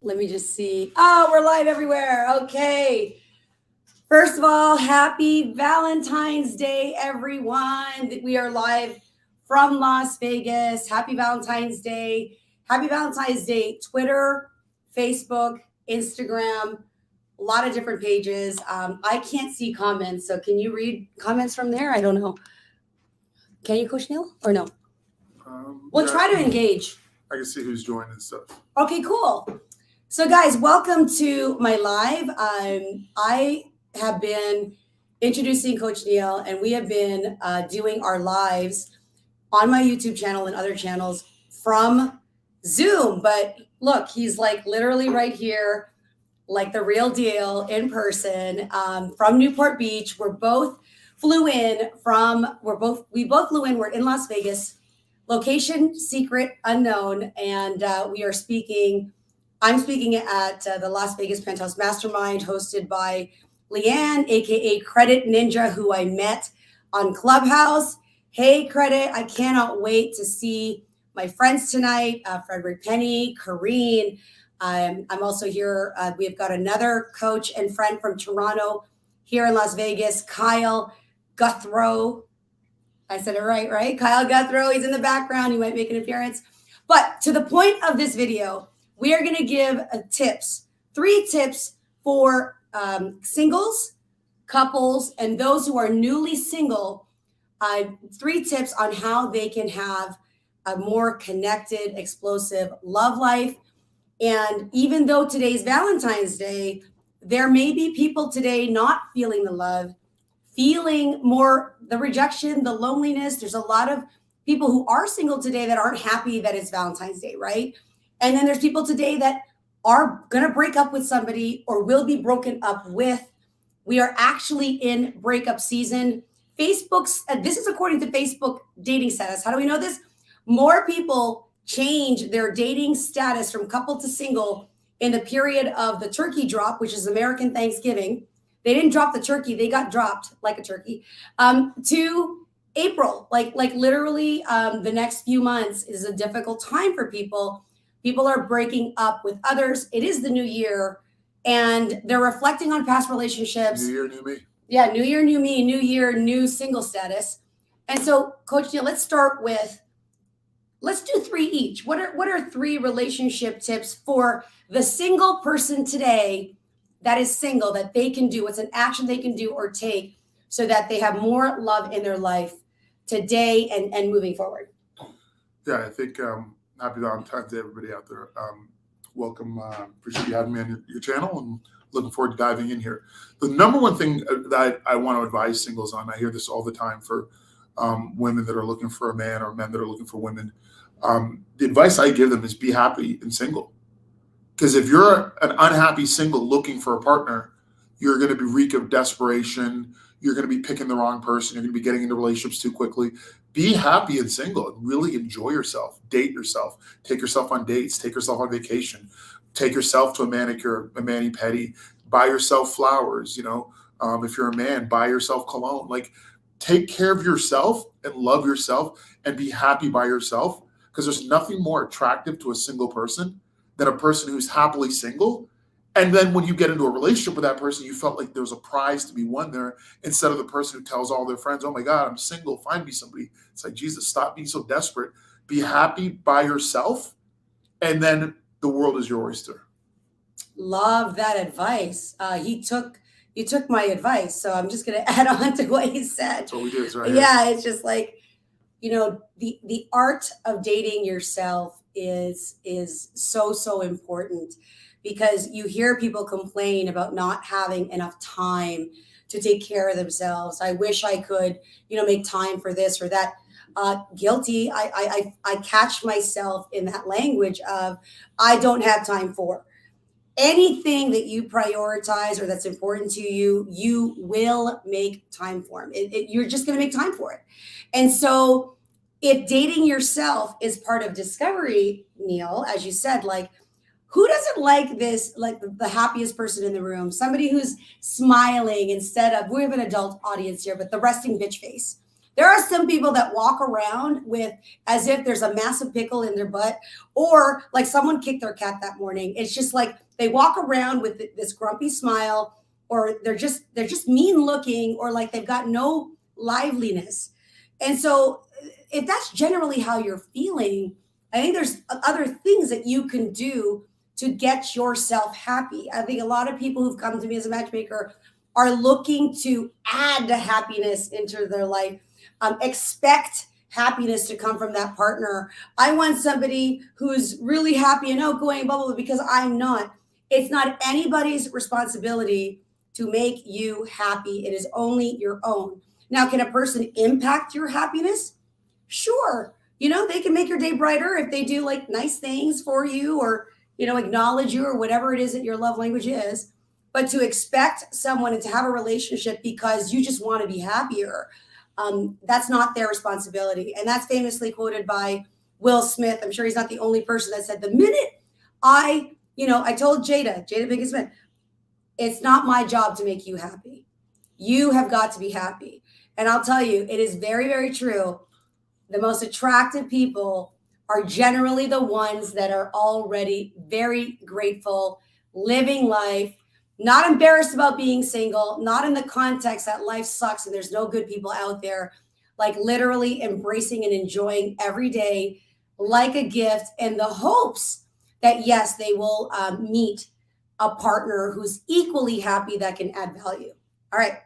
Let me just see. Oh, we're live everywhere. Okay. First of all, happy Valentine's Day, everyone. We are live from Las Vegas. Happy Valentine's Day. Happy Valentine's Day, Twitter, Facebook, Instagram, a lot of different pages. I can't see comments, so can you read comments from there? I don't know. Can you, Coach Neil, or no? We'll try to engage. I can see who's joined and stuff. Okay, cool. So, guys, welcome to my live. I have been introducing Coach Neil, and we have been doing our lives on my YouTube channel and other channels from Zoom. But look, he's like literally right here, like the real deal in person from Newport Beach. We both flew in. We're in Las Vegas, location secret unknown, and we are speaking. I'm speaking at the Las Vegas Penthouse Mastermind, hosted by Leanne, aka Credit Ninja, who I met on Clubhouse. Hey, Credit! I cannot wait to see my friends tonight. Frederick Penny, Kareen. I'm also here. We've got another coach and friend from Toronto here in Las Vegas, Kyle Guthrow. I said it right? Kyle Guthrow. He's in the background. He might make an appearance. But to the point of this video, we are going to give tips, 3 tips for singles, couples, and those who are newly single. 3 tips on how they can have a more connected, explosive love life. And even though today's Valentine's Day, there may be people today not feeling the love, feeling more the rejection, the loneliness. There's a lot of people who are single today that aren't happy that it's Valentine's Day, right? And then there's people today that are going to break up with somebody or will be broken up with. We are actually in breakup season. Facebook's, this is according to Facebook dating status. How do we know this? More people change their dating status from couple to single in the period of the turkey drop, which is American Thanksgiving. They didn't drop the turkey. They got dropped like a turkey to April. Like literally the next few months is a difficult time for people. People are breaking up with others. It is the new year, and they're reflecting on past relationships. New year, new me. Yeah, new year, new me, new year, new single status. And so, Coach Neil, let's do 3 each. What are 3 relationship tips for the single person today that is single that they can do? What's an action they can do or take so that they have more love in their life today and moving forward? Yeah, I think happy Valentine's Day, everybody out there. Welcome. Appreciate you having me on your channel, and looking forward to diving in here. The number one thing that I want to advise singles on, I hear this all the time for women that are looking for a man or men that are looking for women. The advice I give them is be happy and single. Because if you're an unhappy single looking for a partner, you're going to be reek of desperation. You're going to be picking the wrong person. You're going to be getting into relationships too quickly. Be happy and single and really enjoy yourself. Date yourself. Take yourself on dates. Take yourself on vacation. Take yourself to a manicure, a mani-pedi. Buy yourself flowers. If you're a man, buy yourself cologne. Like, take care of yourself and love yourself and be happy by yourself, because there's nothing more attractive to a single person than a person who's happily single. And then when you get into a relationship with that person, you felt like there was a prize to be won there, instead of the person who tells all their friends, oh my God, I'm single, find me somebody. It's like, Jesus, stop being so desperate. Be happy by yourself, and then the world is your oyster. Love that advice. You took my advice, so I'm just going to add on to what he said. That's what we do. Right. Yeah, it's just like, the art of dating yourself is so important, because you hear people complain about not having enough time to take care of themselves. I wish I could, make time for this or that. Guilty. I catch myself in that language of, I don't have time for anything that you prioritize or that's important to you. You will make time for it. You're just going to make time for it. And so if dating yourself is part of discovery, Neil, as you said, like, who doesn't like this, like the happiest person in the room, somebody who's smiling instead of, we have an adult audience here, but the resting bitch face. There are some people that walk around with as if there's a massive pickle in their butt, or like someone kicked their cat that morning. It's just like they walk around with this grumpy smile, or they're just mean looking, or like they've got no liveliness. And so if that's generally how you're feeling, I think there's other things that you can do to get yourself happy. I think a lot of people who've come to me as a matchmaker are looking to add the happiness into their life, expect happiness to come from that partner. I want somebody who's really happy and outgoing, blah, blah, blah, because I'm not. It's not anybody's responsibility to make you happy. It is only your own. Now, can a person impact your happiness? Sure. They can make your day brighter if they do like nice things for you, or, acknowledge you, or whatever it is that your love language is. But to expect someone to have a relationship because you just want to be happier, that's not their responsibility. And that's famously quoted by Will Smith. I'm sure he's not the only person that said, the minute I told Jada Pinkett Smith, it's not my job to make you happy. You have got to be happy. And I'll tell you, it is very, very true. The most attractive people are generally the ones that are already very grateful, living life, not embarrassed about being single, not in the context that life sucks and there's no good people out there, like literally embracing and enjoying every day like a gift, and the hopes that, yes, they will meet a partner who's equally happy that can add value. All right.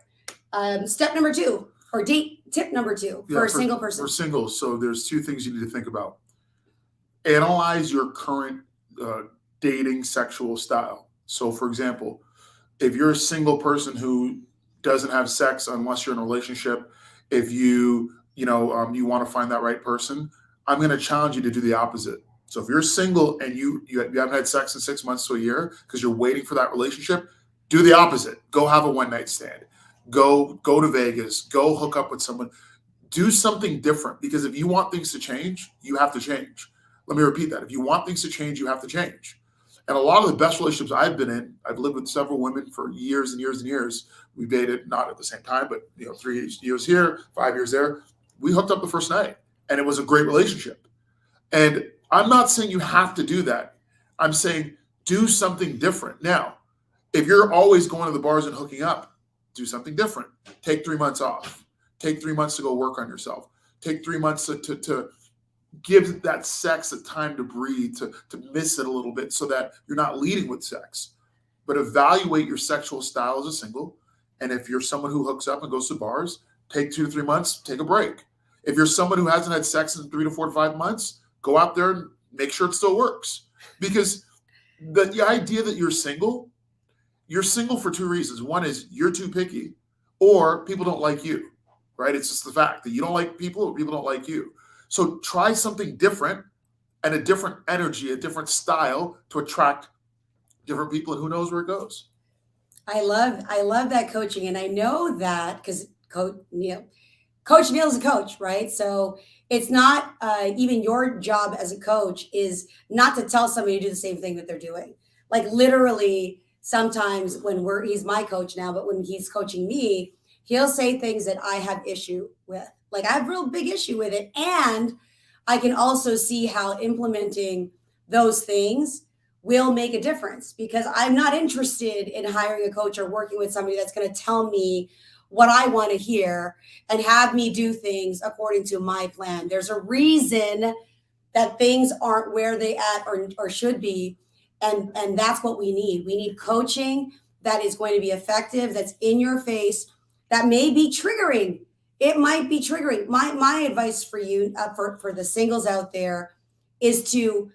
Step number 2, or date tip number 2 for a single person. For singles, so there's 2 things you need to think about. Analyze your current dating sexual style. So, for example, if you're a single person who doesn't have sex unless you're in a relationship, if you want to find that right person, I'm going to challenge you to do the opposite. So if you're single and you haven't had sex in 6 months to a year because you're waiting for that relationship, do the opposite. Go have a one night stand. Go to Vegas. Go hook up with someone. Do something different, because if you want things to change, you have to change. Let me repeat that. If you want things to change, you have to change. And a lot of the best relationships I've been in, I've lived with several women for years and years and years. We dated not at the same time, but 3 years here, 5 years there. We hooked up the first night, and it was a great relationship. And I'm not saying you have to do that. I'm saying do something different. Now, if you're always going to the bars and hooking up, do something different. Take 3 months off. Take 3 months to go work on yourself. Take 3 months to give that sex a time to breathe, to miss it a little bit, so that you're not leading with sex. But evaluate your sexual style as a single. And if you're someone who hooks up and goes to bars, take 2 to 3 months, take a break. If you're someone who hasn't had sex in 3 to 4 to 5 months, go out there and make sure it still works. Because the idea that you're single for 2 reasons. One is you're too picky, or people don't like you, right? It's just the fact that you don't like people, or people don't like you. So try something different, and a different energy, a different style, to attract different people, and who knows where it goes. I love that coaching. And I know that because Coach Neil's a coach, right? So it's not even your job as a coach is not to tell somebody to do the same thing that they're doing. Like literally, sometimes he's my coach now, but when he's coaching me, he'll say things that I have issue with. Like I have real big issue with it. And I can also see how implementing those things will make a difference, because I'm not interested in hiring a coach or working with somebody that's going to tell me what I want to hear and have me do things according to my plan. There's a reason that things aren't where they at or should be. And that's what we need. We need coaching that is going to be effective, that's in your face, that may be triggering. It might be triggering. My advice for you, for the singles out there, is to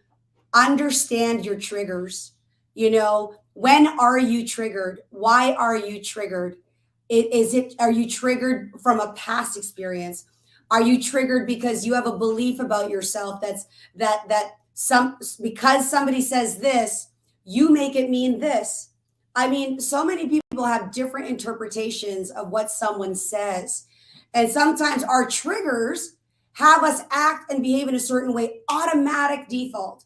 understand your triggers. When are you triggered? Why are you triggered? Are you triggered from a past experience? Are you triggered because you have a belief about yourself because somebody says this, you make it mean this? I mean, so many people have different interpretations of what someone says. And sometimes our triggers have us act and behave in a certain way, automatic default.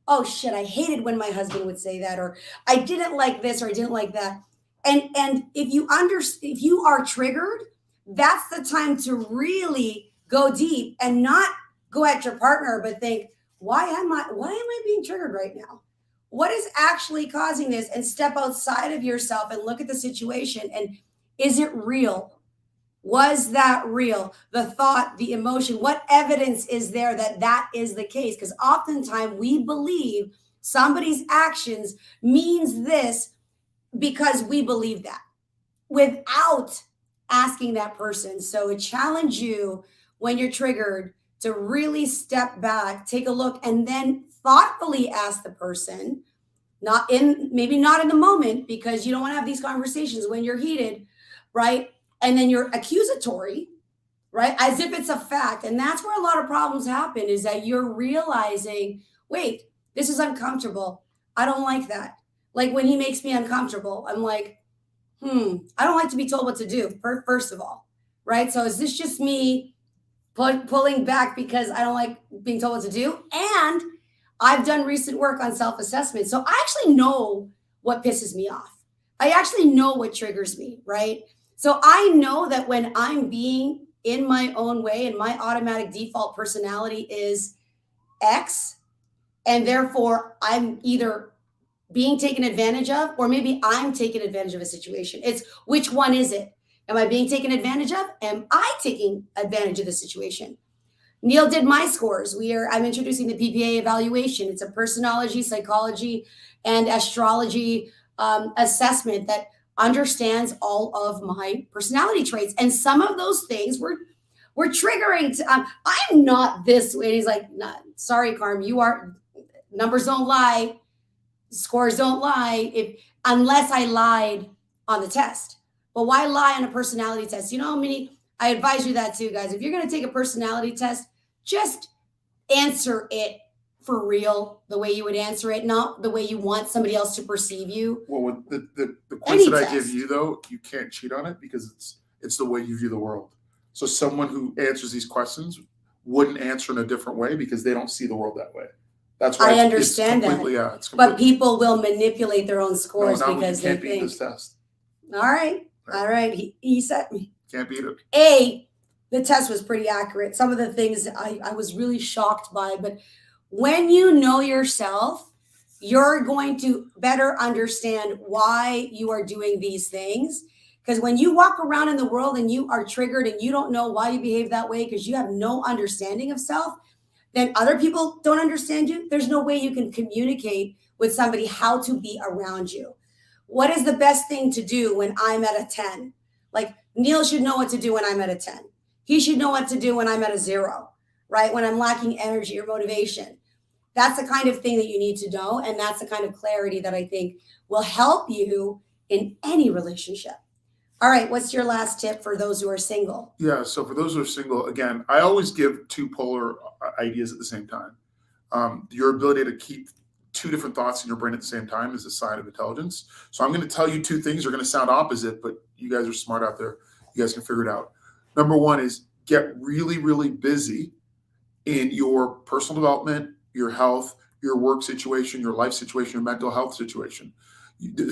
Oh shit, I hated when my husband would say that, or I didn't like this, or I didn't like that. And if you are triggered, that's the time to really go deep and not go at your partner, but think, why am I being triggered right now? What is actually causing this? And step outside of yourself and look at the situation. And is it real? Was that real? The thought, the emotion, what evidence is there that that is the case? Because oftentimes we believe somebody's actions means this because we believe that without asking that person. So I challenge you when you're triggered to really step back, take a look, and then thoughtfully ask the person, maybe not in the moment, because you don't want to have these conversations when you're heated, right? And then you're accusatory, right? As if it's a fact. And that's where a lot of problems happen, is that you're realizing, wait, this is uncomfortable. I don't like that. Like when he makes me uncomfortable, I'm like, I don't like to be told what to do, first of all, right? So is this just me pulling back because I don't like being told what to do? And I've done recent work on self assessment. So I actually know what pisses me off. I actually know what triggers me, right? So I know that when I'm being in my own way and my automatic default personality is X, and therefore I'm either being taken advantage of, or maybe I'm taking advantage of a situation. It's which one is it? Am I being taken advantage of? Am I taking advantage of the situation? Neil did my scores. I'm introducing the PPA evaluation. It's a personology, psychology, and astrology assessment that understands all of my personality traits. And some of those things were triggering. I'm not this way. And he's like, nah, sorry, Carm, you are. Numbers don't lie. Scores don't lie unless I lied on the test. But why lie on a personality test? You know how many, I advise you that too, guys. If you're going to take a personality test, just answer it for real, the way you would answer it, not the way you want somebody else to perceive you. Well, with the quiz that I give you, though, you can't cheat on it because it's the way you view the world. So someone who answers these questions wouldn't answer in a different way because they don't see the world that way. That's why I understand that. Yeah, but people will manipulate their own scores because you they can't beat think. this test. All right. He said me. Can't beat it. The test was pretty accurate. Some of the things I was really shocked by, but when you know yourself, you're going to better understand why you are doing these things. Because when you walk around in the world and you are triggered and you don't know why you behave that way because you have no understanding of self, then other people don't understand you. There's no way you can communicate with somebody how to be around you. What is the best thing to do when I'm at a 10? Like Neil should know what to do when I'm at a 10. He should know what to do when I'm at a 0, right? When I'm lacking energy or motivation. That's the kind of thing that you need to know. And that's the kind of clarity that I think will help you in any relationship. All right. What's your last tip for those who are single? Yeah. So for those who are single, again, I always give two polar ideas at the same time. Your ability to keep two different thoughts in your brain at the same time is a sign of intelligence. So I'm going to tell you two things. They're going to sound opposite, but you guys are smart out there. You guys can figure it out. Number one is get really, really busy in your personal development, your health, your work situation, your life situation, your mental health situation,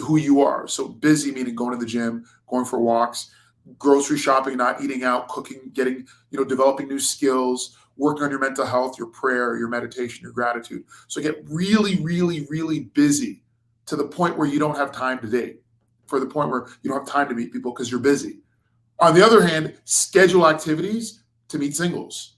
who you are. So busy meaning going to the gym, going for walks, grocery shopping, not eating out, cooking, getting, developing new skills, working on your mental health, your prayer, your meditation, your gratitude. So get really, really, really busy to the point where you don't have time to date, for the point where you don't have time to meet people because you're busy. On the other hand, schedule activities to meet singles,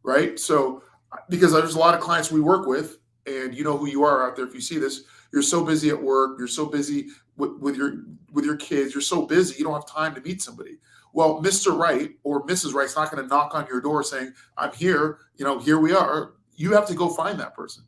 right? So, because there's a lot of clients we work with, and you know who you are out there if you see this, you're so busy at work, you're so busy with your kids, you're so busy, you don't have time to meet somebody. Well, Mr. Right or Mrs. Right's not going to knock on your door saying, I'm here, here we are. You have to go find that person.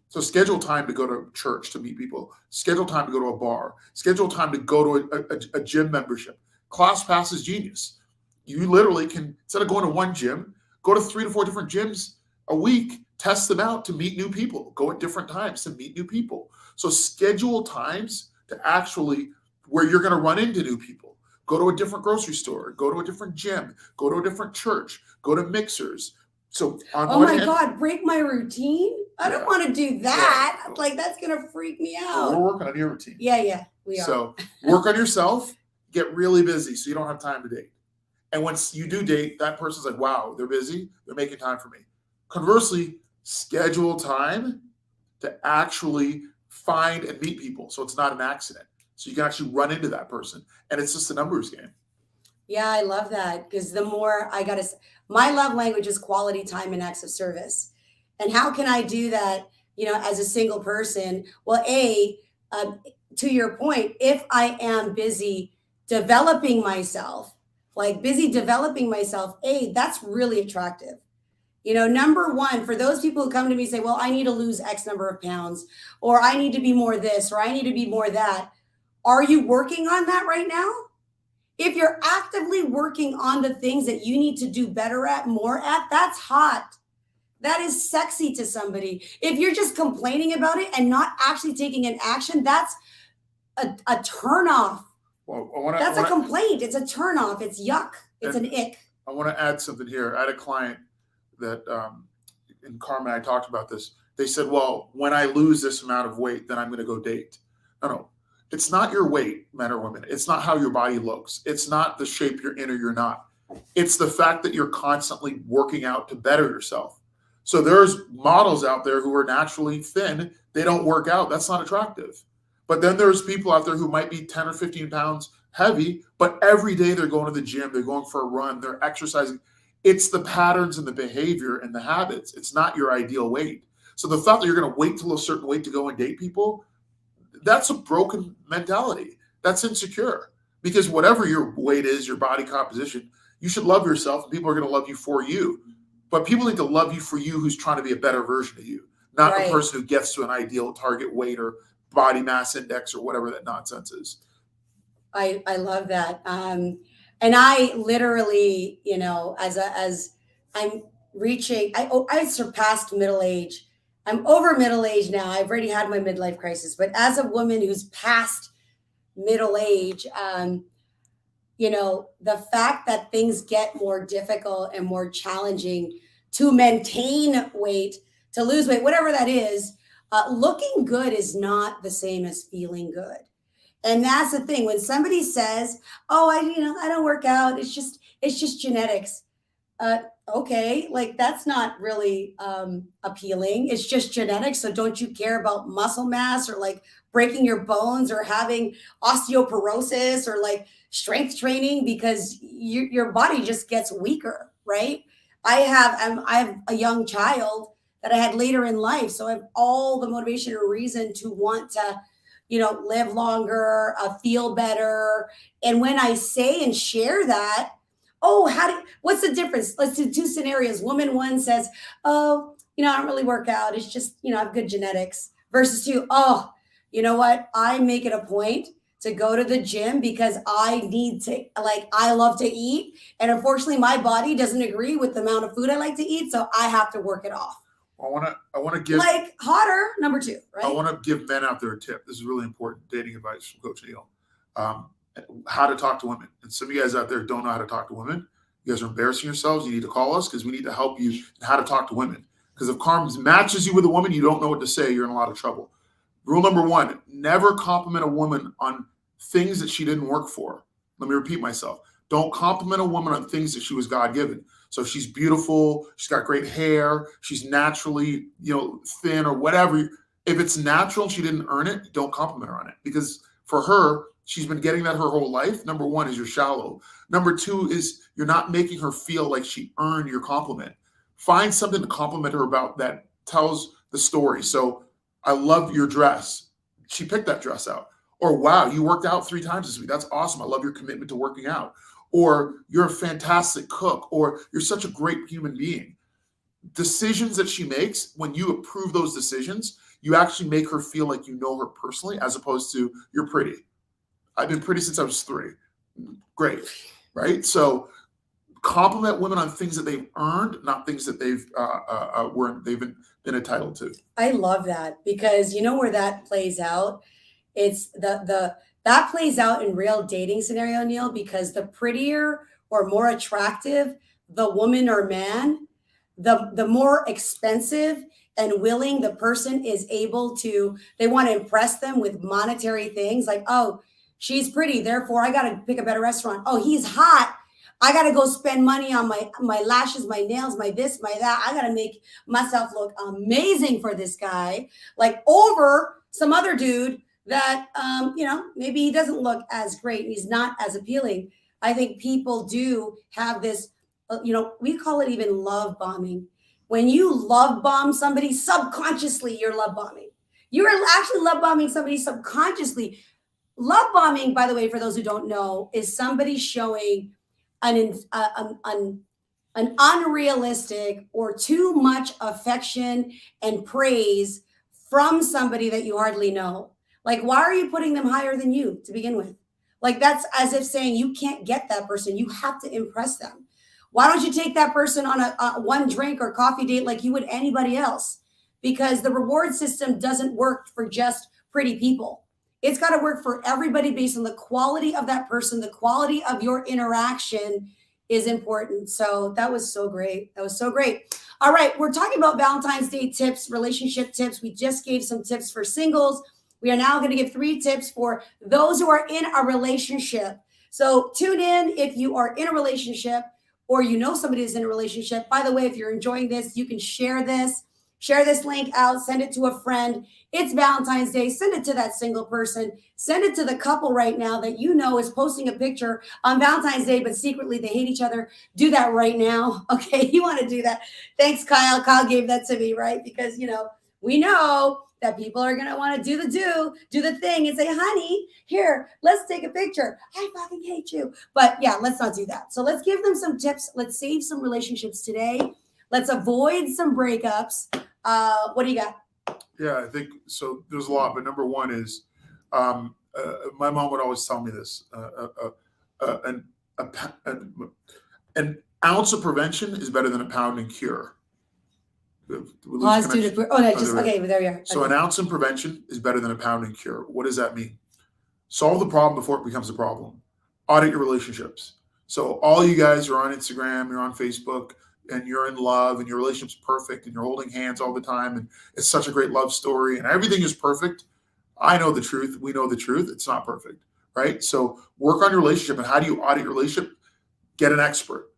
So schedule time to go to church to meet people, schedule time to go to a bar, schedule time to go to a gym membership. ClassPass is genius. You literally can, instead of going to one gym, go to 3 to 4 different gyms a week, test them out to meet new people, go at different times to meet new people. So schedule times to actually where you're going to run into new people. Go to a different grocery store, go to a different gym, go to a different church, go to mixers. So God, break my routine? I don't want to do that. Yeah. Like that's going to freak me out. We're working on your routine. Yeah, we are. So work on yourself, get really busy so you don't have time to date. And once you do date, that person's like, wow, they're busy, they're making time for me. Conversely, schedule time to actually find and meet people so it's not an accident. So you can actually run into that person. And it's just a numbers game. Yeah, I love that because the more I got to, my love language is quality time and acts of service. And how can I do that, as a single person? Well, um, to your point, if I am busy developing myself, like busy developing myself, that's really attractive. Number one, for those people who come to me and say, well, I need to lose X number of pounds, or I need to be more this, or I need to be more that. Are you working on that right now? If you're actively working on the things that you need to do better at, more at, that's hot. That is sexy to somebody. If you're just complaining about it and not actually taking an action, that's a turn off. Well, That's a complaint. It's a turn off. It's yuck. It's an ick. I want to add something here. I had a client that in Carmelia, I talked about this. They said, well, when I lose this amount of weight, then I'm going to go date. No. It's not your weight, men or women. It's not how your body looks. It's not the shape you're in or you're not. It's the fact that you're constantly working out to better yourself. So there's models out there who are naturally thin. They don't work out. That's not attractive. But then there's people out there who might be 10 or 15 pounds heavy, but every day they're going to the gym, they're going for a run, they're exercising. It's the patterns and the behavior and the habits. It's not your ideal weight. So the thought that you're going to wait till a certain weight to go and date people, that's a broken mentality. That's insecure. Because whatever your weight is, your body composition, you should love yourself and people are going to love you for you. But people need to love you for you who's trying to be a better version of you, not the person who gets to an ideal target weight or body mass index or whatever that nonsense is. I love that. And I literally, as I'm reaching, I surpassed middle age. I'm over middle age now. I've already had my midlife crisis, but as a woman who's past middle age, the fact that things get more difficult and more challenging to maintain weight, to lose weight, whatever that is, looking good is not the same as feeling good. And that's the thing. When somebody says, "Oh, I don't work out. It's just genetics." Okay, like that's not really appealing. It's just genetics. So don't you care about muscle mass or like breaking your bones or having osteoporosis or like strength training because your body just gets weaker, right? I have a young child that I had later in life, so I have all the motivation or reason to want to live longer, feel better. And when I say and share that, what's the difference? Let's do two scenarios. Woman one says, oh, I don't really work out. It's just, I have good genetics. Versus two, oh, you know what? I make it a point to go to the gym because I need to, I love to eat. And unfortunately, my body doesn't agree with the amount of food I like to eat. So I have to work it off. I want to give like hotter number two, right? I want to give men out there a tip. This is really important dating advice from Coach Neil. How to talk to women. And some of you guys out there don't know how to talk to women. You guys are embarrassing yourselves. You need to call us because we need to help you in how to talk to women. Because if Carm matches you with a woman, you don't know what to say, you're in a lot of trouble. Rule number one, never compliment a woman on things that she didn't work for. Let me repeat myself. Don't compliment a woman on things that she was God-given. So if she's beautiful, she's got great hair, she's naturally, thin or whatever. If it's natural and she didn't earn it, don't compliment her on it. Because for her, she's been getting that her whole life. Number one is you're shallow. Number two is you're not making her feel like she earned your compliment. Find something to compliment her about that tells the story. So I love your dress. She picked that dress out. Or wow, you worked out 3 times this week. That's awesome. I love your commitment to working out. Or you're a fantastic cook. Or you're such a great human being. Decisions that she makes, when you approve those decisions, you actually make her feel like you know her personally as opposed to you're pretty. I've been pretty since I was 3. Great, right? So compliment women on things that they've earned, not things that they've been entitled to. I love that because you know where that plays out. It's that plays out in real dating scenario, Neil, because the prettier or more attractive the woman or man, the more expensive and willing the person is able to. They want to impress them with monetary things like, oh, she's pretty, therefore I got to pick a better restaurant. Oh, he's hot. I got to go spend money on my lashes, my nails, my this, my that. I got to make myself look amazing for this guy, like over some other dude that maybe he doesn't look as great and he's not as appealing. I think people do have this, we call it even love bombing. When you love bomb somebody subconsciously, you're love bombing. You're actually love bombing somebody subconsciously. Love bombing, by the way, for those who don't know, is somebody showing an, an unrealistic or too much affection and praise from somebody that you hardly know. Like, why are you putting them higher than you to begin with? Like, that's as if saying you can't get that person. You have to impress them. Why don't you take that person on a one drink or coffee date like you would anybody else? Because the reward system doesn't work for just pretty people. It's got to work for everybody based on the quality of that person, the quality of your interaction is important. So that was so great. That was so great. All right, we're talking about Valentine's Day tips, relationship tips. We just gave some tips for singles. We are now going to give 3 tips for those who are in a relationship. So tune in if you are in a relationship or you know somebody is in a relationship. By the way, if you're enjoying this, you can share this. Share this link out, send it to a friend. It's Valentine's Day. Send it to that single person. Send it to the couple right now that you know is posting a picture on Valentine's Day, but secretly they hate each other. Do that right now. Okay, you want to do that. Thanks, Kyle. Kyle gave that to me, right? Because, we know that people are going to want to do the thing and say, honey, here, let's take a picture. I fucking hate you. But yeah, let's not do that. So let's give them some tips. Let's save some relationships today. Let's avoid some breakups. What do you got? Yeah, I think so. There's a lot, but number one is my mom would always tell me this: an ounce of prevention is better than a pound in cure. Pause to okay, there you are. So an ounce in prevention is better than a pound in cure. What does that mean? Solve the problem before it becomes a problem. Audit your relationships. So all you guys are on Instagram, you're on Facebook, and you're in love and your relationship's perfect and you're holding hands all the time and it's such a great love story and everything is perfect. I know the truth. We know the truth. It's not perfect, right? So work on your relationship. And how do you audit your relationship? Get an expert.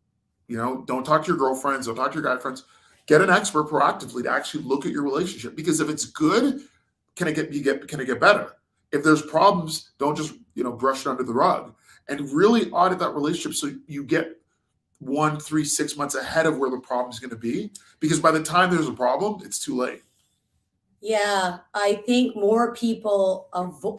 Don't talk to your girlfriends. Don't talk to your guy friends. Get an expert proactively to actually look at your relationship, because if it's good, can it get better? If there's problems, don't just brush it under the rug, and really audit that relationship so you get 1, 3, 6 months ahead of where the problem is going to be, because by the time there's a problem, it's too late. Yeah, I think more people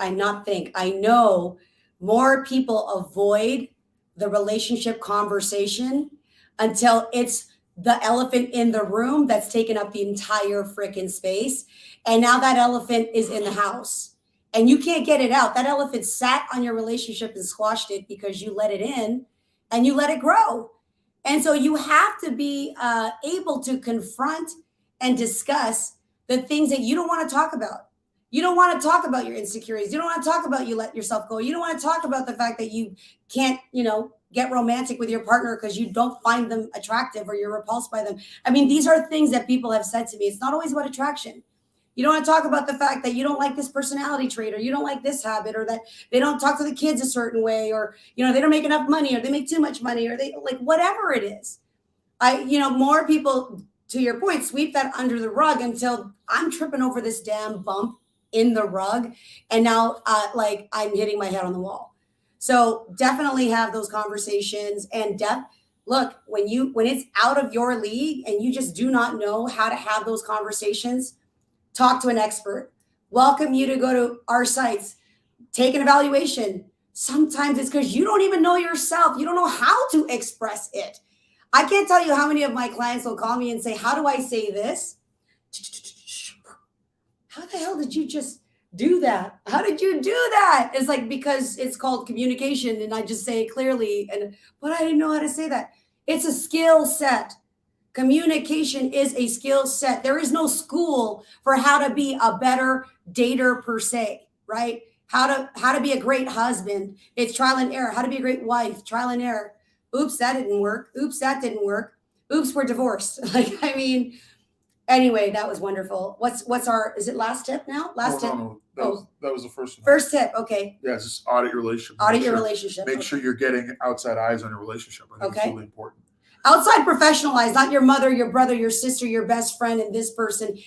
I know more people avoid the relationship conversation until it's the elephant in the room that's taken up the entire freaking space. And now that elephant is in the house and you can't get it out. That elephant sat on your relationship and squashed it because you let it in and you let it grow. And so you have to be able to confront and discuss the things that you don't want to talk about. You don't want to talk about your insecurities. You don't want to talk about you let yourself go. You don't want to talk about the fact that you can't, get romantic with your partner because you don't find them attractive or you're repulsed by them. I mean, these are things that people have said to me. It's not always about attraction. You don't want to talk about the fact that you don't like this personality trait, or you don't like this habit, or that they don't talk to the kids a certain way, or, they don't make enough money, or they make too much money, or they like whatever it is. More people, to your point, sweep that under the rug until I'm tripping over this damn bump in the rug. And now I'm hitting my head on the wall. So definitely have those conversations and look, when it's out of your league and you just do not know how to have those conversations, talk to an expert. Welcome you to go to our sites, take an evaluation. Sometimes it's because you don't even know yourself. You don't know how to express it. I can't tell you how many of my clients will call me and say, how do I say this? How the hell did you just do that? How did you do that? It's like, because it's called communication and I just say it clearly, but I didn't know how to say that. It's a skill set. Communication is a skill set. There is no school for how to be a better dater per se, right? How to be a great husband. It's trial and error. How to be a great wife, trial and error. Oops, that didn't work. Oops, that didn't work. Oops, we're divorced. Anyway, that was wonderful. What's our, is it last tip now? Last tip? No. That was the first one. First tip. Okay. Yeah, just audit your relationship. Audit your relationship. Make sure you're getting outside eyes on your relationship. I think it's really important. Outside professional eyes, not your mother, your brother, your sister, your best friend, and this person.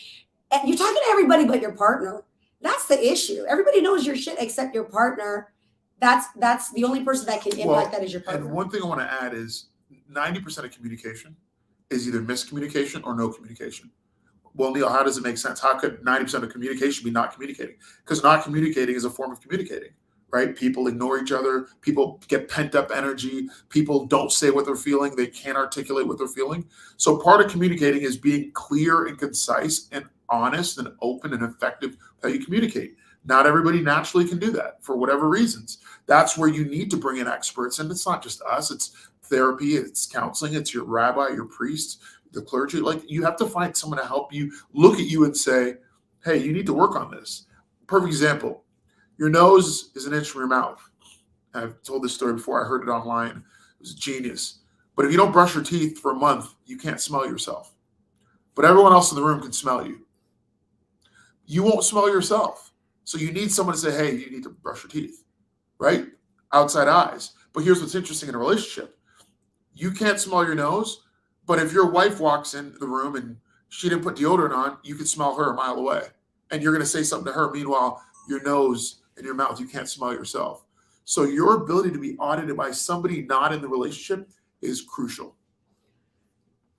And you're talking to everybody but your partner. That's the issue. Everybody knows your shit except your partner. That's the only person that can impact that is your partner. And one thing I want to add is 90% of communication is either miscommunication or no communication. Well, Neil, how does it make sense? How could 90% of communication be not communicating? Because not communicating is a form of communicating, right? People ignore each other. People get pent up energy. People don't say what they're feeling. They can't articulate what they're feeling. So part of communicating is being clear and concise and honest and open and effective how you communicate. Not everybody naturally can do that for whatever reasons. That's where you need to bring in experts. And it's not just us. It's therapy. It's counseling. It's your rabbi, your priest, the clergy. Like, you have to find someone to help you look at you and say, hey, you need to work on this. Perfect example. Your nose is an inch from your mouth. I've told this story before. I heard it online. It was genius. But if you don't brush your teeth for a month, you can't smell yourself. But everyone else in the room can smell you. You won't smell yourself. So you need someone to say, hey, you need to brush your teeth, right? Outside eyes. But here's what's interesting in a relationship. You can't smell your nose, but if your wife walks into the room and she didn't put deodorant on, you can smell her a mile away. And you're going to say something to her. Meanwhile, your nose and your mouth, you can't smell yourself. So your ability to be audited by somebody not in the relationship is crucial.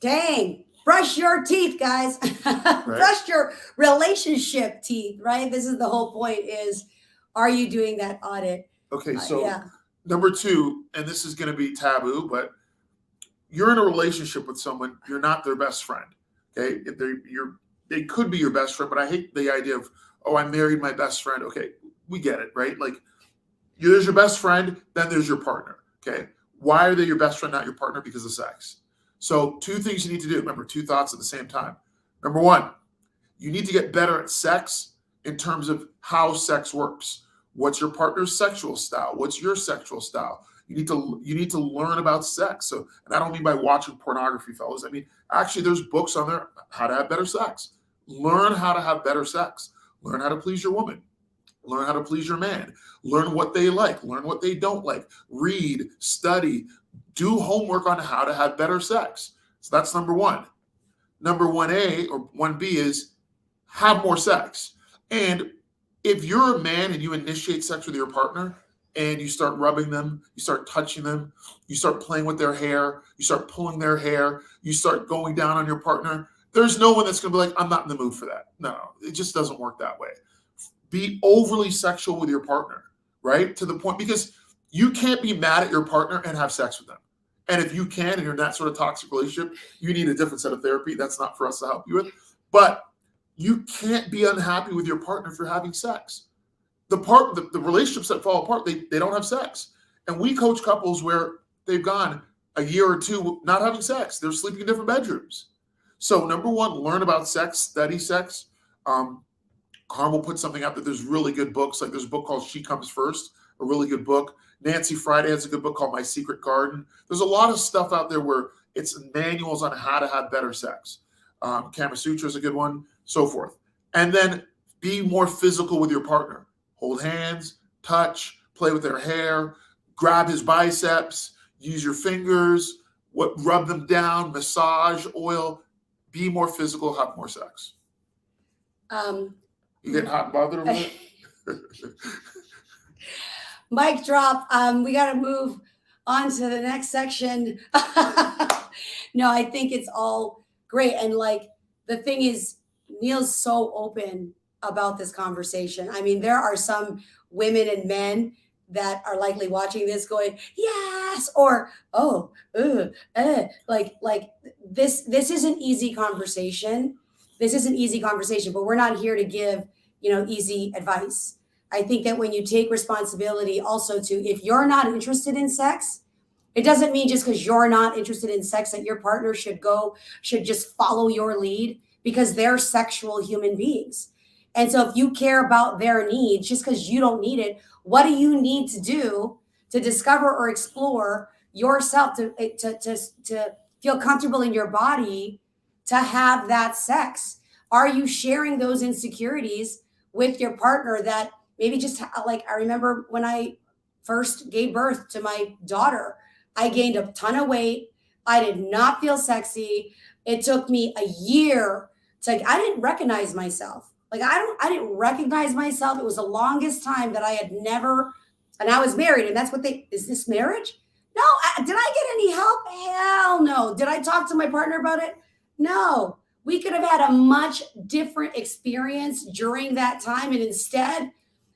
Dang. Brush your teeth, guys. Right. Brush your relationship teeth, right? This is the whole point is, are you doing that audit? Okay, so number 2, and this is going to be taboo, but you're in a relationship with someone, you're not their best friend, okay? They could be your best friend, but I hate the idea of, oh, I married my best friend. Okay, we get it, right? Like, there's your best friend, then there's your partner, okay? Why are they your best friend, not your partner? Because of sex. So 2 things you need to do. Remember, 2 thoughts at the same time. Number 1, you need to get better at sex in terms of how sex works. What's your partner's sexual style? What's your sexual style? You need to learn about sex. So, and I don't mean by watching pornography, fellas. I mean, actually, there's books on there, how to have better sex. Learn how to have better sex. Learn how to please your woman. Learn how to please your man. Learn what they like. Learn what they don't like. Read, study, do homework on how to have better sex. So that's number 1. Number 1A or 1B is have more sex. And if you're a man and you initiate sex with your partner and you start rubbing them, you start touching them, you start playing with their hair, you start pulling their hair, you start going down on your partner, there's no one that's going to be like, I'm not in the mood for that. No, it just doesn't work that way. Be overly sexual with your partner, right? To the point, because you can't be mad at your partner and have sex with them. And if you can, and you're in that sort of toxic relationship, you need a different set of therapy. That's not for us to help you with. But you can't be unhappy with your partner if you're having sex. The relationships that fall apart, they don't have sex. And we coach couples where they've gone a year or 2 not having sex. They're sleeping in different bedrooms. So number 1, learn about sex, study sex. Carmel put something out that there's really good books. Like there's a book called She Comes First, a really good book. Nancy Friday has a good book called My Secret Garden. There's a lot of stuff out there where it's manuals on how to have better sex. Kama Sutra is a good one, so forth. And then be more physical with your partner. Hold hands, touch, play with their hair, grab his biceps, use your fingers, rub them down, massage, oil. Be more physical, have more sex. You getting hot and bothered over there? Mic drop. We got to move on to the next section. No, I think it's all great. And like, the thing is, Neil's so open about this conversation. I mean, there are some women and men that are likely watching this going, yes, or, oh, like this is an easy conversation. This is an easy conversation, but we're not here to give, easy advice. I think that when you take responsibility also to, if you're not interested in sex, it doesn't mean just because you're not interested in sex that your partner should just follow your lead, because they're sexual human beings. And so if you care about their needs, just because you don't need it, what do you need to do to discover or explore yourself to feel comfortable in your body to have that sex? Are you sharing those insecurities with your partner that maybe just like, I remember when I first gave birth to my daughter, I gained a ton of weight. I did not feel sexy. It took me a year I didn't recognize myself. Like I didn't recognize myself. It was the longest time that I had never, and I was married, and that's what is this marriage? No, did I get any help? Hell no. Did I talk to my partner about it? No. We could have had a much different experience during that time. And instead,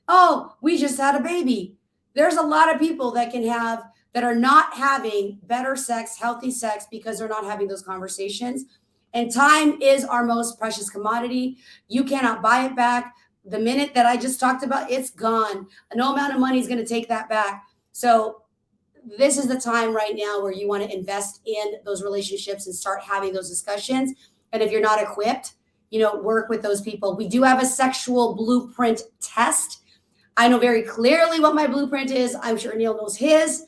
oh, we just had a baby. There's a lot of people that are not having better sex, healthy sex, because they're not having those conversations. And time is our most precious commodity. You cannot buy it back. The minute that I just talked about, it's gone. No amount of money is going to take that back. So this is the time right now where you want to invest in those relationships and start having those discussions. And if you're not equipped, work with those people. We do have a sexual blueprint test. I know very clearly what my blueprint is. I'm sure Neil knows his.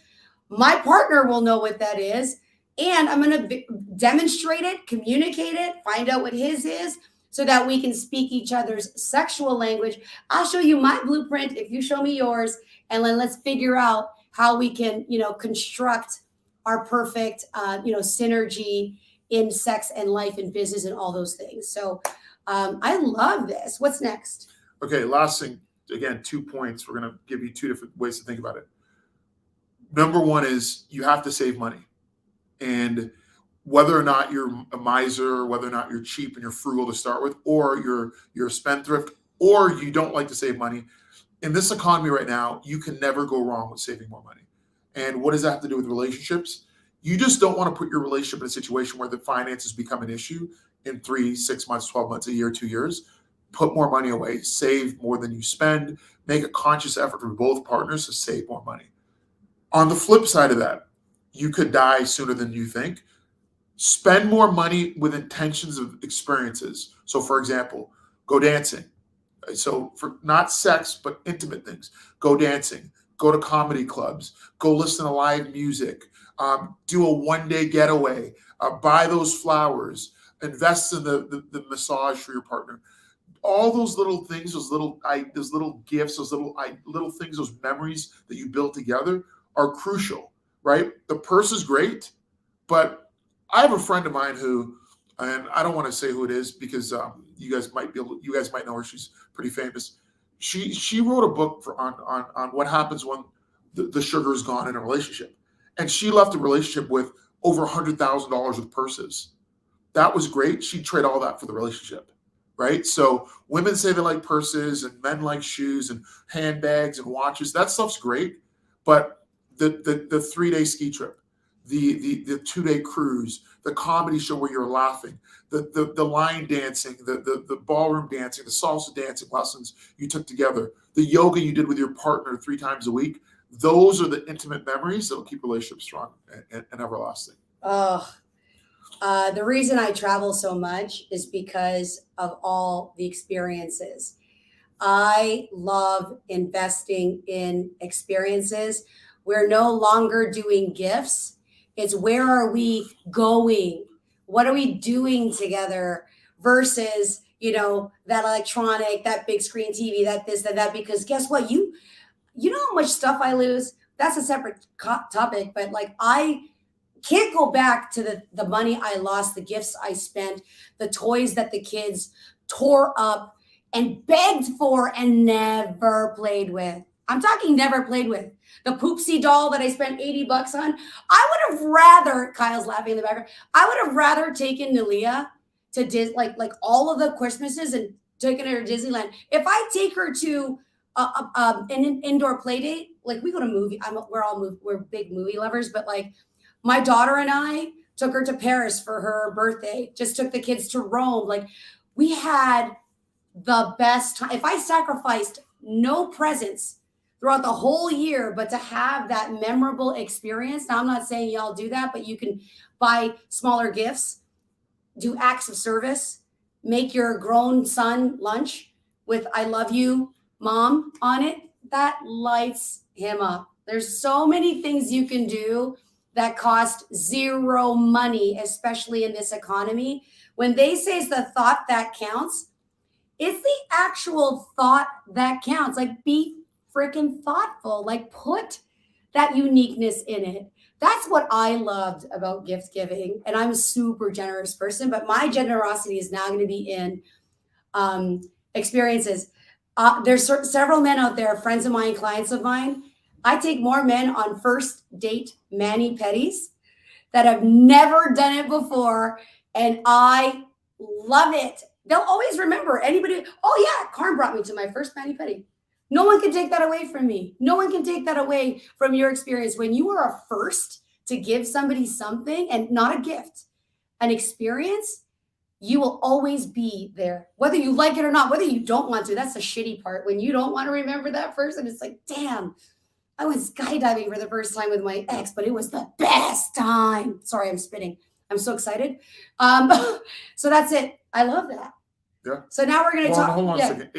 My partner will know what that is. And I'm going to demonstrate it, communicate it, find out what his is so that we can speak each other's sexual language. I'll show you my blueprint if you show me yours. And then let's figure out how we can, construct our perfect, synergy in sex and life and business and all those things. So I love this. What's next? Okay, last thing. Again, 2 points. We're going to give you 2 different ways to think about it. Number one is you have to save money. And whether or not you're a miser, whether or not you're cheap and you're frugal to start with, or you're a spendthrift, or you don't like to save money, in this economy right now, you can never go wrong with saving more money. And what does that have to do with relationships? You just don't want to put your relationship in a situation where the finances become an issue in 3, 6 months, 12 months, a year, 2 years. Put more money away, save more than you spend, make a conscious effort for both partners to save more money. On the flip side of that, you could die sooner than you think. Spend more money with intentions of experiences. So for example, go dancing. So for not sex, but intimate things. Go dancing, go to comedy clubs, go listen to live music, do a one-day getaway, buy those flowers, invest in the massage for your partner. All those little things, those little gifts, those little things, those memories that you build together are crucial, right? The purse is great, but I have a friend of mine who, and I don't want to say who it is because you guys might know her. She's pretty famous. She wrote a book on what happens when the sugar is gone in a relationship, and she left a relationship with over $100,000 with purses. That was great. She'd trade all that for the relationship, right? So women say they like purses, and men like shoes and handbags and watches. That stuff's great, but the 3-day ski trip, the 2-day cruise, the comedy show where you're laughing, the line dancing, the ballroom dancing, the salsa dancing lessons you took together, the yoga you did with your partner 3 times a week, those are the intimate memories that will keep relationships strong and everlasting. Oh, the reason I travel so much is because of all the experiences. I love investing in experiences. We're no longer doing gifts. It's where are we going? What are we doing together versus, that electronic, that big screen TV, that this, that, because guess what? You know how much stuff I lose? That's a separate topic, but I can't go back to the money I lost, the gifts I spent, the toys that the kids tore up and begged for and never played with. I'm talking never played with. The Poopsie doll that I spent $80 on. I would have rather, Kyle's laughing in the background, I would have rather taken Nalia to like all of the Christmases and taken her to Disneyland. If I take her to an indoor play date, we go to movie. We're big movie lovers, but my daughter and I took her to Paris for her birthday, just took the kids to Rome. We had the best time. If I sacrificed no presents throughout the whole year, but to have that memorable experience. Now, I'm not saying y'all do that, but you can buy smaller gifts, do acts of service, make your grown son lunch with I love you, mom on it. That lights him up. There's so many things you can do that cost zero money, especially in this economy. When they say it's the thought that counts, It's the actual thought that counts. Like, be freaking thoughtful. Like, put that uniqueness in it. That's what I loved about gift giving. And I'm a super generous person, but my generosity is now going to be in um, experiences. There's several men out there, friends of mine, clients of mine. I take more men on first date mani pedis that have never done it before, and I love it. They'll always remember anybody. Oh yeah, Carm brought me to my first mani pedi. No one can take that away from me. No one can take that away from your experience. When you are a first to give somebody something, and not a gift, an experience, you will always be there, whether you like it or not, whether you don't want to. That's the shitty part. When you don't want to remember that person, it's like, damn, I went skydiving for the first time with my ex, but it was the best time. Sorry, I'm spitting. I'm so excited. Um, so that's it. I love that. Yeah. So now we're going to talk. Hold on a second.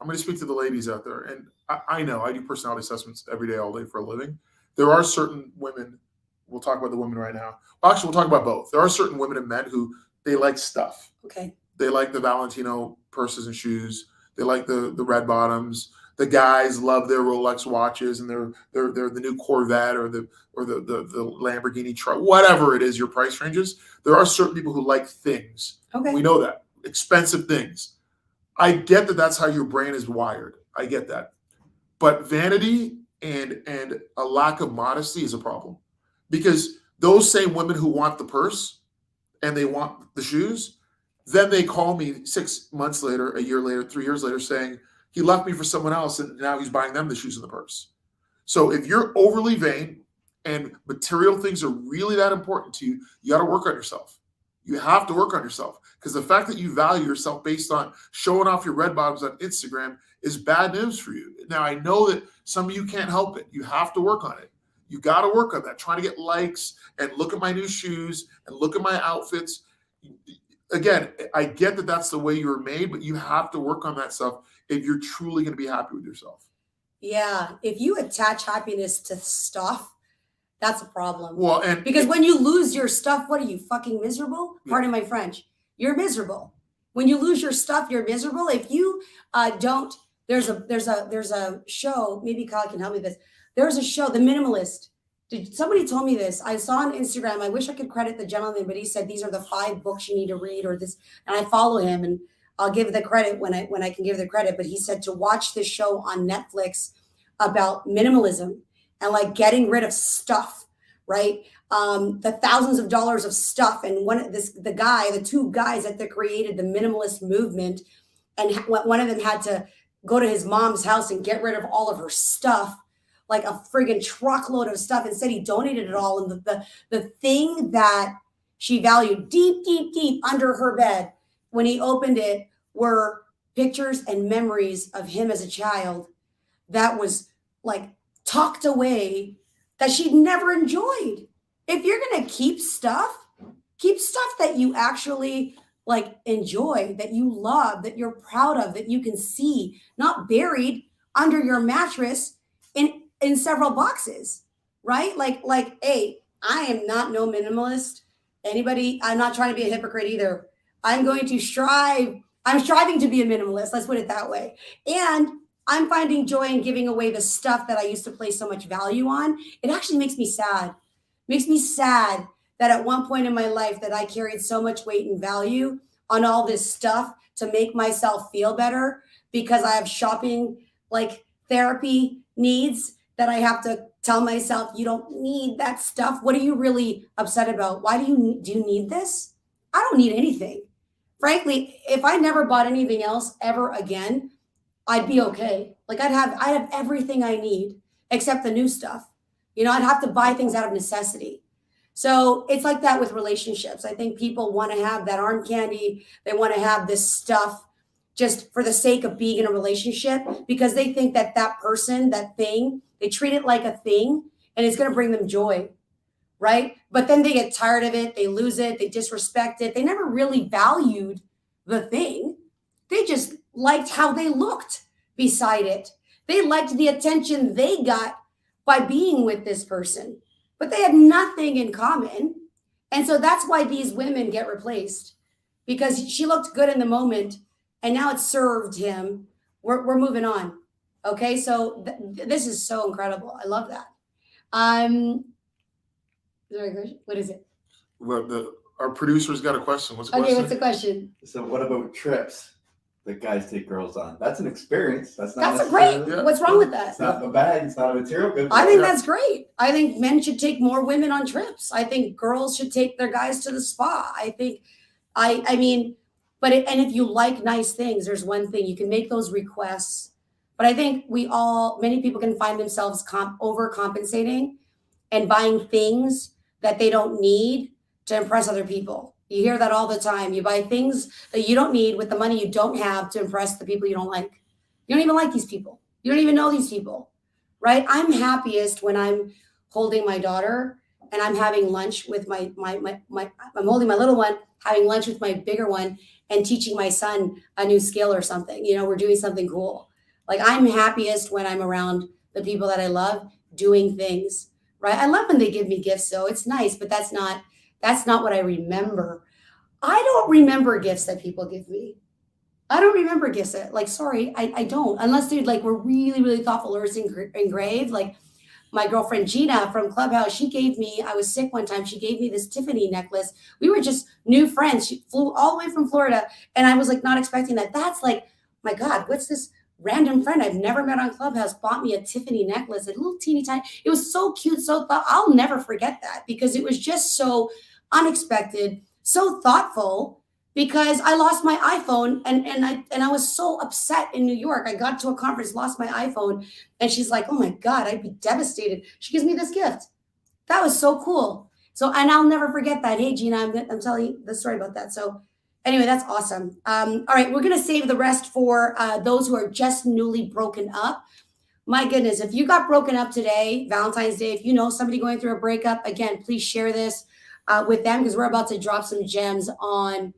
I'm going to speak to the ladies out there, and I know I do personality assessments every day, all day for a living. There are certain women. We'll talk about the women right now. Well, actually, we'll talk about both. There are certain women and men who they like stuff. Okay. They like the Valentino purses and shoes. They like the red bottoms. The guys love their Rolex watches and their the new Corvette or the Lamborghini truck, whatever it is, your price ranges. There are certain people who like things. Okay. We know that. Expensive things. I get that that's how your brain is wired. I get that. But vanity and a lack of modesty is a problem. Because those same women who want the purse and they want the shoes, then they call me 6 months later, a year later, 3 years later saying, he left me for someone else and now he's buying them the shoes and the purse. So if you're overly vain and material things are really that important to you, you got to work on yourself. You have to work on yourself, because the fact that you value yourself based on showing off your red bottoms on Instagram is bad news for you. Now, I know that some of you can't help it. You have to work on it. You got to work on that, trying to get likes and look at my new shoes and look at my outfits. Again, I get that that's the way you were made, but you have to work on that stuff if you're truly going to be happy with yourself. Yeah. If you attach happiness to stuff, that's a problem. Well, and because when you lose your stuff, what are you, fucking miserable? Yeah. Pardon my French. You're miserable. When you lose your stuff, you're miserable. If you don't, there's a show, maybe Kyle can help me with this. There's a show, The Minimalist. Somebody told me this. I saw on Instagram. I wish I could credit the gentleman, but he said these are the 5 books you need to read, or this. And I follow him, and I'll give the credit when I can give the credit. But he said to watch this show on Netflix about minimalism and like getting rid of stuff, right? The thousands of dollars of stuff. And the 2 guys that created the minimalist movement, and one of them had to go to his mom's house and get rid of all of her stuff, like a friggin' truckload of stuff. Instead, he donated it all. And the thing that she valued deep, deep, deep under her bed, when he opened it, were pictures and memories of him as a child that was like tucked away, that she'd never enjoyed. If you're going to keep stuff that you actually like enjoy, that you love, that you're proud of, that you can see, not buried under your mattress in several boxes, right? Like, hey, I am not no minimalist. Anybody, I'm not trying to be a hypocrite either. I'm striving to be a minimalist. Let's put it that way. And I'm finding joy in giving away the stuff that I used to place so much value on. It actually makes me sad. Makes me sad that at one point in my life that I carried so much weight and value on all this stuff to make myself feel better, because I have shopping like therapy needs that I have to tell myself, you don't need that stuff. What are you really upset about? Why do you need this? I don't need anything. Frankly, if I never bought anything else ever again, I'd be okay. Like I'd have everything I need except the new stuff. You know, I'd have to buy things out of necessity. So it's like that with relationships. I think people want to have that arm candy. They want to have this stuff just for the sake of being in a relationship, because they think that person, that thing, they treat it like a thing and it's going to bring them joy, right? But then they get tired of it. They lose it. They disrespect it. They never really valued the thing. They just liked how they looked beside it. They liked the attention they got by being with this person, but they had nothing in common. And so that's why these women get replaced, because she looked good in the moment, and now it's served him. We're moving on. Okay, so this is so incredible. I love that. Um, sorry, what is it? Well, our producer's got a question. What's the Okay, question? what's the question? So what about trips that guys take girls on? That's an experience. That's not That's a great. necessarily. Yeah. What's wrong with that? It's not a bag. It's not a material good. I think Yeah. that's great. I think men should take more women on trips. I think girls should take their guys to the spa. I think, I mean, and if you like nice things, there's one thing you can make those requests. But I think many people can find themselves overcompensating and buying things that they don't need to impress other people. You hear that all the time. You buy things that you don't need with the money you don't have to impress the people you don't like. You don't even like these people. You don't even know these people, right? I'm happiest when I'm holding my daughter and I'm having lunch with I'm holding my little one, having lunch with my bigger one, and teaching my son a new skill or something. We're doing something cool. Like, I'm happiest when I'm around the people that I love doing things, right? I love when they give me gifts, though. It's nice, but that's not what I remember. I don't remember gifts that people give me. I don't remember gifts sorry, I don't. Unless they're were really, really thoughtful or it's engraved. Like my girlfriend Gina from Clubhouse, she gave me, I was sick one time, she gave me this Tiffany necklace. We were just new friends. She flew all the way from Florida and I was not expecting that. That's my God, what's this random friend I've never met on Clubhouse bought me a Tiffany necklace, a little teeny tiny. It was so cute, I'll never forget that because it was just so unexpected, so thoughtful. Because I lost my iPhone and I was so upset in New York. I got to a conference, lost my iPhone, and she's like, "Oh my God, I'd be devastated." She gives me this gift. That was so cool. So, and I'll never forget that. Hey, Gina, I'm telling you the story about that. So, anyway, that's awesome. All right, we're gonna save the rest for those who are just newly broken up. My goodness, if you got broken up today, Valentine's Day, if you know somebody going through a breakup, again, please share this with them because we're about to drop some gems on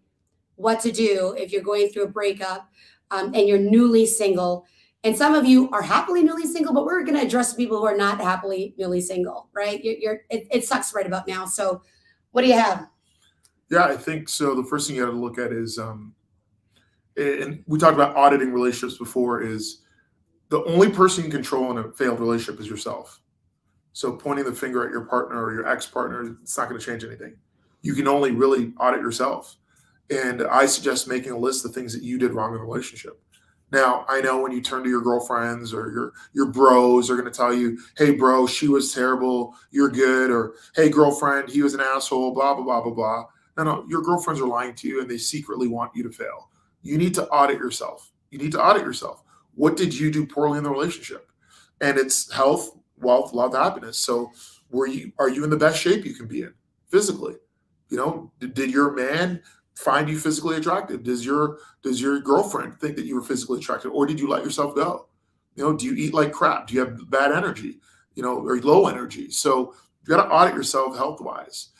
what to do if you're going through a breakup and you're newly single. And some of you are happily newly single, but we're going to address people who are not happily newly single, right? It sucks right about now. So what do you have? Yeah, I think so. The first thing you got to look at is, and we talked about auditing relationships before, is the only person you control in a failed relationship is yourself. So pointing the finger at your partner or your ex-partner, it's not going to change anything. You can only really audit yourself. And I suggest making a list of things that you did wrong in the relationship. Now, I know when you turn to your girlfriends or your bros are going to tell you, "Hey, bro, she was terrible. You're good." Or, "Hey, girlfriend, he was an asshole, blah, blah, blah, blah, blah." No, your girlfriends are lying to you and they secretly want you to fail. You need to audit yourself. What did you do poorly in the relationship? And it's health, wealth, love, happiness. So are you in the best shape you can be in physically? Did your man find you physically attractive? Does your girlfriend think that you were physically attractive, or did you let yourself go? Do you eat like crap? Do you have bad energy? Or low energy? So you got to audit yourself health wise.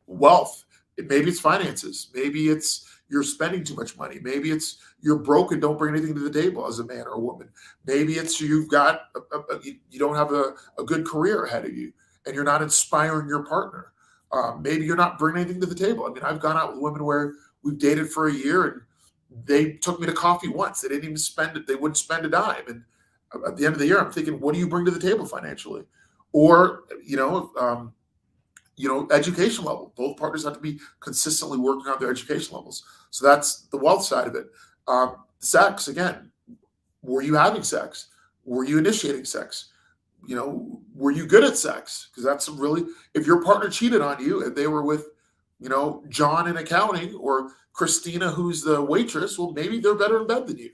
Wealth, maybe it's finances, maybe it's you're spending too much money, maybe it's you're broke and don't bring anything to the table as a man or a woman, maybe it's you've got you don't have a good career ahead of you and you're not inspiring your partner. Maybe you're not bringing anything to the table. I mean, I've gone out with women where we've dated for a year and they took me to coffee once. They didn't even spend it. They wouldn't spend a dime. And at the end of the year, I'm thinking, what do you bring to the table financially? Or, education level. Both partners have to be consistently working on their education levels. So that's the wealth side of it. Sex, again, were you having sex? Were you initiating sex? Were you good at sex? Because that's really, if your partner cheated on you and they were with, John in accounting or Christina, who's the waitress, well, maybe they're better in bed than you.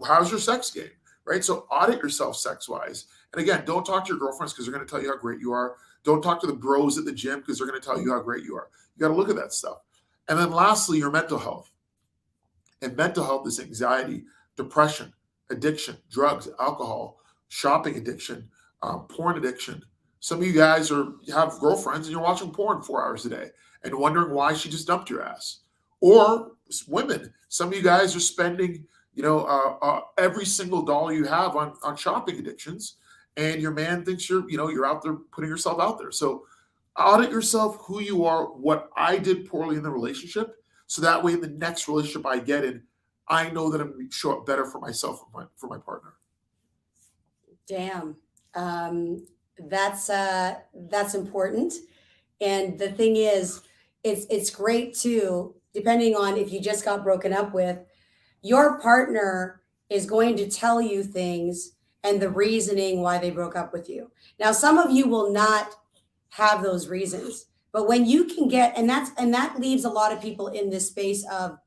How's your sex game? Right? So audit yourself sex wise. And again, don't talk to your girlfriends because they're going to tell you how great you are. Don't talk to the bros at the gym because they're going to tell you how great you are. You got to look at that stuff. And then lastly, your mental health. And mental health is anxiety, depression, addiction, drugs, alcohol, shopping addiction, porn addiction. Some of you guys have girlfriends and you're watching porn 4 hours a day and wondering why she just dumped your ass. Or women, some of you guys are spending, every single dollar you have on shopping addictions, and your man thinks you're out there putting yourself out there. So audit yourself, who you are, what I did poorly in the relationship, so that way in the next relationship I get in, I know that I'm going to show up better for myself, for my partner. Damn. That's important. And the thing is, it's great too, depending on if you just got broken up with, your partner is going to tell you things and the reasoning why they broke up with you. Now, some of you will not have those reasons, but when you can get, and that leaves a lot of people in this space of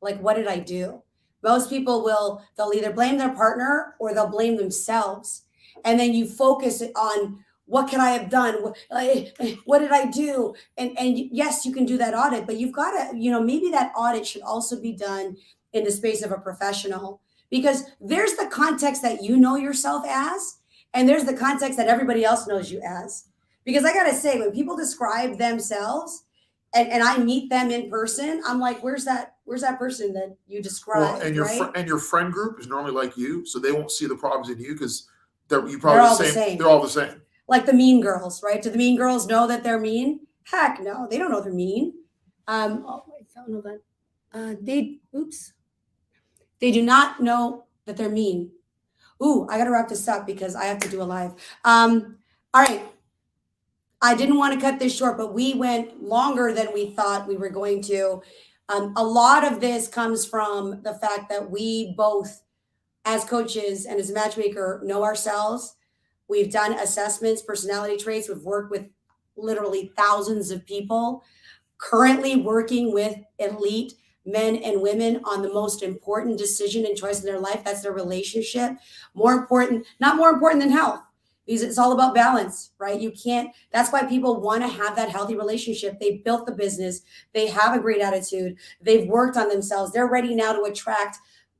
like, what did I do? Most people they'll either blame their partner or they'll blame themselves. And then you focus on what can I have done? What did I do? And yes, you can do that audit, but you've got to, maybe that audit should also be done in the space of a professional, because there's the context that you know yourself as, and there's the context that everybody else knows you as. Because I got to say, when people describe themselves, and I meet them in person, I'm like, where's that person that you described? Well, and your friend group is normally like you, so they won't see the problems in you because they're all the same. They're all the same. Like the mean girls, right? Do the mean girls know that they're mean? Heck no, they don't know they're mean. Oh, I don't know that. They do not know that they're mean. Ooh, I got to wrap this up because I have to do a live. All right. I didn't want to cut this short, but we went longer than we thought we were going to. A lot of this comes from the fact that we both, as coaches and as a matchmaker, know ourselves. We've done assessments, personality traits. We've worked with literally thousands of people, currently working with elite men and women on the most important decision and choice in their life. That's their relationship. Not more important than health. Because it's all about balance, right? That's why people want to have that healthy relationship. They built the business. They have a great attitude. They've worked on themselves. They're ready now to attract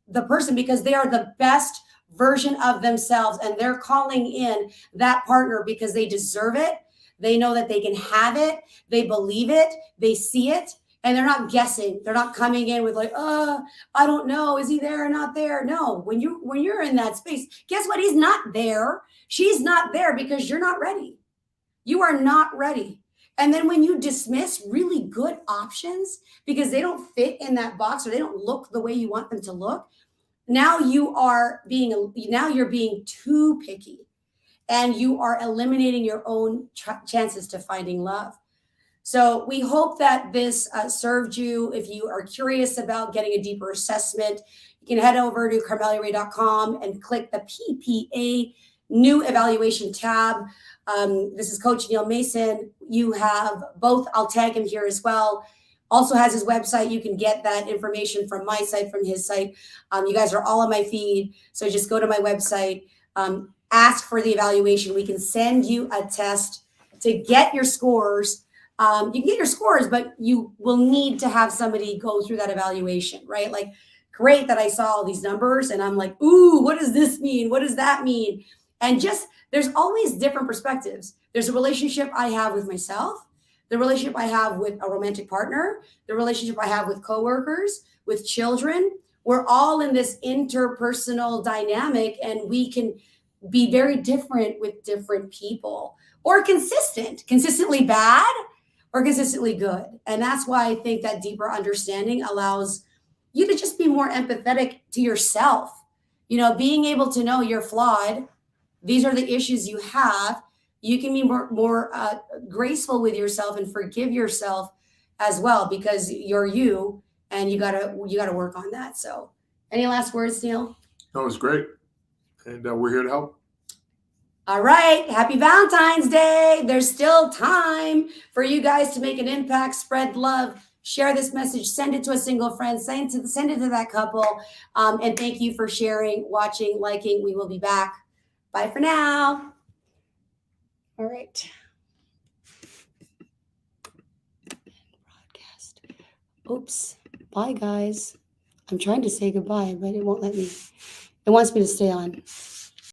the person because they are the best version of themselves. And they're calling in that partner because they deserve it. They know that they can have it. They believe it. They see it. And they're not guessing. They're not coming in with like, I don't know. Is he there or not there? No, when you're in that space, guess what? He's not there. She's not there because you're not ready. You are not ready. And then when you dismiss really good options because they don't fit in that box or they don't look the way you want them to look, now you're being too picky and you are eliminating your own chances to finding love. So we hope that this served you. If you are curious about getting a deeper assessment, you can head over to carmeliaray.com and click the PPA new evaluation tab. This is Coach Neil Mason. You have both. I'll tag him here as well. Also has his website. You can get that information from my site, from his site. You guys are all on my feed. So just go to my website, ask for the evaluation. We can send you a test to get your scores. You can get your scores, but you will need to have somebody go through that evaluation, right? Like, great that I saw all these numbers and I'm like, ooh, what does this mean? What does that mean? And there's always different perspectives. There's a relationship I have with myself, the relationship I have with a romantic partner, the relationship I have with coworkers, with children. We're all in this interpersonal dynamic and we can be very different with different people, or consistently bad or consistently good. And that's why I think that deeper understanding allows you to just be more empathetic to yourself. Being able to know you're flawed. These are the issues you have. You can be more graceful with yourself and forgive yourself as well, because you're you and you gotta work on that. So any last words, Neil? No, it was great. And we're here to help. All right. Happy Valentine's Day. There's still time for you guys to make an impact, spread love, share this message, send it to a single friend, send it to that couple. And thank you for sharing, watching, liking. We will be back. Bye for now. All right. Broadcast. Oops. Bye, guys. I'm trying to say goodbye, but it won't let me. It wants me to stay on.